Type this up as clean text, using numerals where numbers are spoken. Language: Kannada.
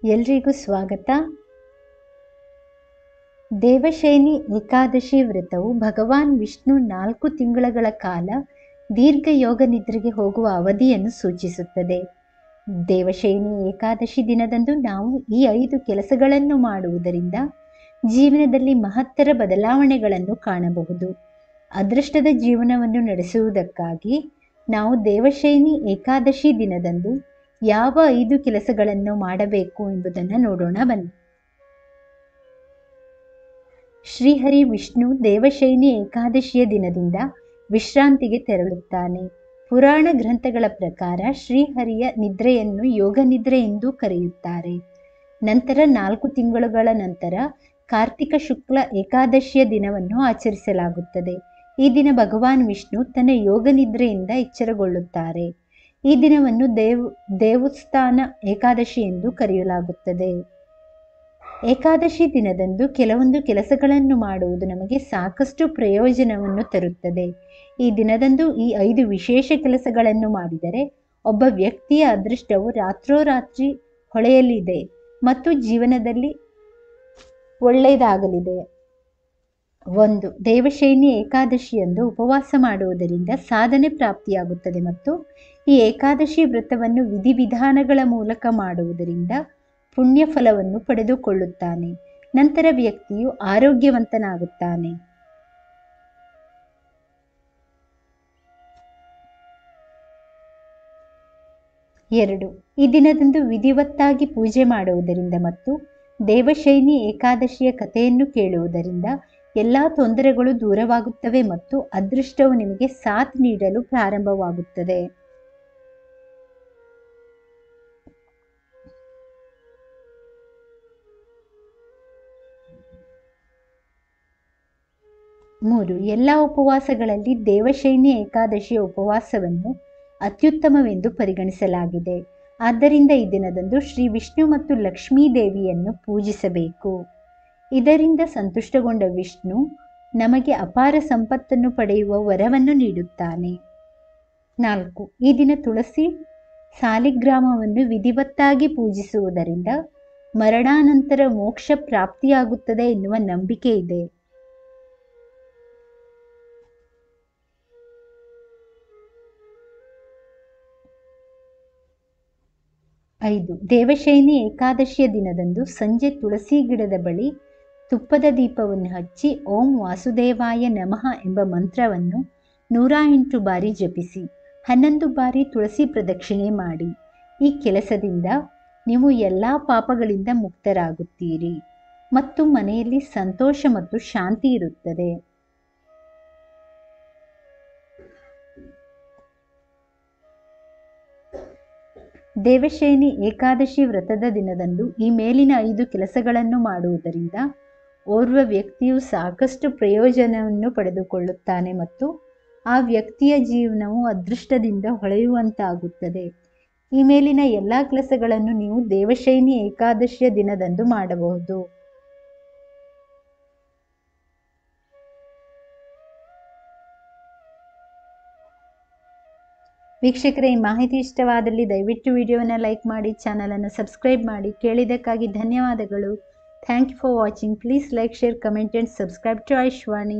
ಎಲ್ರಿಗೂ ಸ್ವಾಗತ. ದೇವಶಯನಿ ಏಕಾದಶಿ ವ್ರತವು ಭಗವಾನ್ ವಿಷ್ಣು 4 ತಿಂಗಳ ಕಾಲ ದೀರ್ಘ ಯೋಗ ನಿದ್ರೆಗೆ ಹೋಗುವ ಅವಧಿಯನ್ನು ಸೂಚಿಸುತ್ತದೆ. ದೇವಶಯನಿ ಏಕಾದಶಿ ದಿನದಂದು ನಾವು ಈ 5 ಕೆಲಸಗಳನ್ನು ಮಾಡುವುದರಿಂದ ಜೀವನದಲ್ಲಿ ಮಹತ್ತರ ಬದಲಾವಣೆಗಳನ್ನು ಕಾಣಬಹುದು. ಅದೃಷ್ಟದ ಜೀವನವನ್ನು ನಡೆಸುವುದಕ್ಕಾಗಿ ನಾವು ದೇವಶಯನಿ ಏಕಾದಶಿ ದಿನದಂದು ಯಾವ 5 ಕೆಲಸಗಳನ್ನು ಮಾಡಬೇಕು ಎಂಬುದನ್ನು ನೋಡೋಣ ಬನ್ನಿ. ಶ್ರೀಹರಿ ವಿಷ್ಣು ದೇವಶಯನಿ ಏಕಾದಶಿಯ ದಿನದಿಂದ ವಿಶ್ರಾಂತಿಗೆ ತೆರಳುತ್ತಾನೆ. ಪುರಾಣ ಗ್ರಂಥಗಳ ಪ್ರಕಾರ ಶ್ರೀಹರಿಯ ನಿದ್ರೆಯನ್ನು ಯೋಗ ನಿದ್ರೆ ಎಂದು ಕರೆಯುತ್ತಾರೆ. ನಂತರ 4 ತಿಂಗಳುಗಳ ನಂತರ ಕಾರ್ತಿಕ ಶುಕ್ಲ ಏಕಾದಶಿಯ ದಿನವನ್ನು ಆಚರಿಸಲಾಗುತ್ತದೆ. ಈ ದಿನ ಭಗವಾನ್ ವಿಷ್ಣು ತನ್ನ ಯೋಗ ನಿದ್ರೆಯಿಂದ ಎಚ್ಚರಗೊಳ್ಳುತ್ತಾರೆ. ಈ ದಿನವನ್ನು ದೇವೋತ್ಥಾನ ಏಕಾದಶಿ ಎಂದು ಕರೆಯಲಾಗುತ್ತದೆ. ಏಕಾದಶಿ ದಿನದಂದು ಕೆಲವೊಂದು ಕೆಲಸಗಳನ್ನು ಮಾಡುವುದು ನಮಗೆ ಸಾಕಷ್ಟು ಪ್ರಯೋಜನವನ್ನು ತರುತ್ತದೆ. ಈ ದಿನದಂದು ಈ 5 ವಿಶೇಷ ಕೆಲಸಗಳನ್ನು ಮಾಡಿದರೆ ಒಬ್ಬ ವ್ಯಕ್ತಿಯ ಅದೃಷ್ಟವು ರಾತ್ರೋರಾತ್ರಿ ಹೊಳೆಯಲಿದೆ ಮತ್ತು ಜೀವನದಲ್ಲಿ ಒಳ್ಳೆಯದಾಗಲಿದೆ. 1. ದೇವಶಯನಿ ಏಕಾದಶಿಯಂದು ಉಪವಾಸ ಮಾಡುವುದರಿಂದ ಸಾಧನೆ ಪ್ರಾಪ್ತಿಯಾಗುತ್ತದೆ ಮತ್ತು ಈ ಏಕಾದಶಿ ವ್ರತವನ್ನು ವಿಧಿವಿಧಾನಗಳ ಮೂಲಕ ಮಾಡುವುದರಿಂದ ಪುಣ್ಯ ಫಲವನ್ನು ಪಡೆದುಕೊಳ್ಳುತ್ತಾನೆ. ನಂತರ ವ್ಯಕ್ತಿಯು ಆರೋಗ್ಯವಂತನಾಗುತ್ತಾನೆ. 2. ಈ ದಿನದಂದು ವಿಧಿವತ್ತಾಗಿ ಪೂಜೆ ಮಾಡುವುದರಿಂದ ಮತ್ತು ದೇವಶಯನಿ ಏಕಾದಶಿಯ ಕಥೆಯನ್ನು ಕೇಳುವುದರಿಂದ ಎಲ್ಲ ತೊಂದರೆಗಳು ದೂರವಾಗುತ್ತವೆ ಮತ್ತು ಅದೃಷ್ಟವು ನಿಮಗೆ ಸಾಥ್ ನೀಡಲು ಪ್ರಾರಂಭವಾಗುತ್ತದೆ. 3. ಎಲ್ಲ ಉಪವಾಸಗಳಲ್ಲಿ ದೇವಶಯನಿ ಏಕಾದಶಿಯ ಉಪವಾಸವನ್ನು ಅತ್ಯುತ್ತಮವೆಂದು ಪರಿಗಣಿಸಲಾಗಿದೆ. ಆದ್ದರಿಂದ ಈ ದಿನದಂದು ಶ್ರೀ ವಿಷ್ಣು ಮತ್ತು ಲಕ್ಷ್ಮೀ ದೇವಿಯನ್ನು ಪೂಜಿಸಬೇಕು. ಇದರಿಂದ ಸಂತುಷ್ಟಗೊಂಡ ವಿಷ್ಣು ನಮಗೆ ಅಪಾರ ಸಂಪತ್ತನ್ನು ಪಡೆಯುವ ವರವನ್ನು ನೀಡುತ್ತಾನೆ. 4. ಈ ದಿನ ತುಳಸಿ ಸಾಲಿಗ್ರಾಮವನ್ನು ವಿಧಿವತ್ತಾಗಿ ಪೂಜಿಸುವುದರಿಂದ ಮರಣಾನಂತರ ಮೋಕ್ಷ ಪ್ರಾಪ್ತಿಯಾಗುತ್ತದೆ ಎನ್ನುವ ನಂಬಿಕೆ ಇದೆ. 5. ದೇವಶಯನಿ ಏಕಾದಶಿಯ ದಿನದಂದು ಸಂಜೆ ತುಳಸಿ ಗಿಡದ ಬಳಿ ತುಪ್ಪದ ದೀಪವನ್ನು ಹಚ್ಚಿ ಓಂ ವಾಸುದೇವಾಯ ನಮಃ ಎಂಬ ಮಂತ್ರವನ್ನು 108 ಬಾರಿ ಜಪಿಸಿ 11 ಬಾರಿ ತುಳಸಿ ಪ್ರದಕ್ಷಿಣೆ ಮಾಡಿ. ಈ ಕೆಲಸದಿಂದ ನೀವು ಎಲ್ಲ ಪಾಪಗಳಿಂದ ಮುಕ್ತರಾಗುತ್ತೀರಿ ಮತ್ತು ಮನೆಯಲ್ಲಿ ಸಂತೋಷ ಮತ್ತು ಶಾಂತಿ ಇರುತ್ತದೆ. ದೇವಶಯನಿ ಏಕಾದಶಿ ವ್ರತದ ದಿನದಂದು ಈ ಮೇಲಿನ 5 ಕೆಲಸಗಳನ್ನು ಮಾಡುವುದರಿಂದ ಓರ್ವ ವ್ಯಕ್ತಿಯು ಸಾಕಷ್ಟು ಪ್ರಯೋಜನವನ್ನು ಪಡೆದುಕೊಳ್ಳುತ್ತಾನೆ ಮತ್ತು ಆ ವ್ಯಕ್ತಿಯ ಜೀವನವು ಅದೃಷ್ಟದಿಂದ ಹೊಳೆಯುವಂತಾಗುತ್ತದೆ. ಈ ಮೇಲಿನ ಎಲ್ಲ ಕೆಲಸಗಳನ್ನು ನೀವು ದೇವಶಯನಿ ಏಕಾದಶಿಯ ದಿನದಂದು ಮಾಡಬಹುದು. ವೀಕ್ಷಕರೇ, ಈ ಮಾಹಿತಿ ಇಷ್ಟವಾದಲ್ಲಿ ದಯವಿಟ್ಟು ವಿಡಿಯೋನ ಲೈಕ್ ಮಾಡಿ, ಚಾನಲನ್ನು ಸಬ್ಸ್ಕ್ರೈಬ್ ಮಾಡಿ. ಕೇಳಿದ್ದಕ್ಕಾಗಿ ಧನ್ಯವಾದಗಳು. Thank you for watching. Please like, share, comment and subscribe to ಐಶ್ವಾನಿ.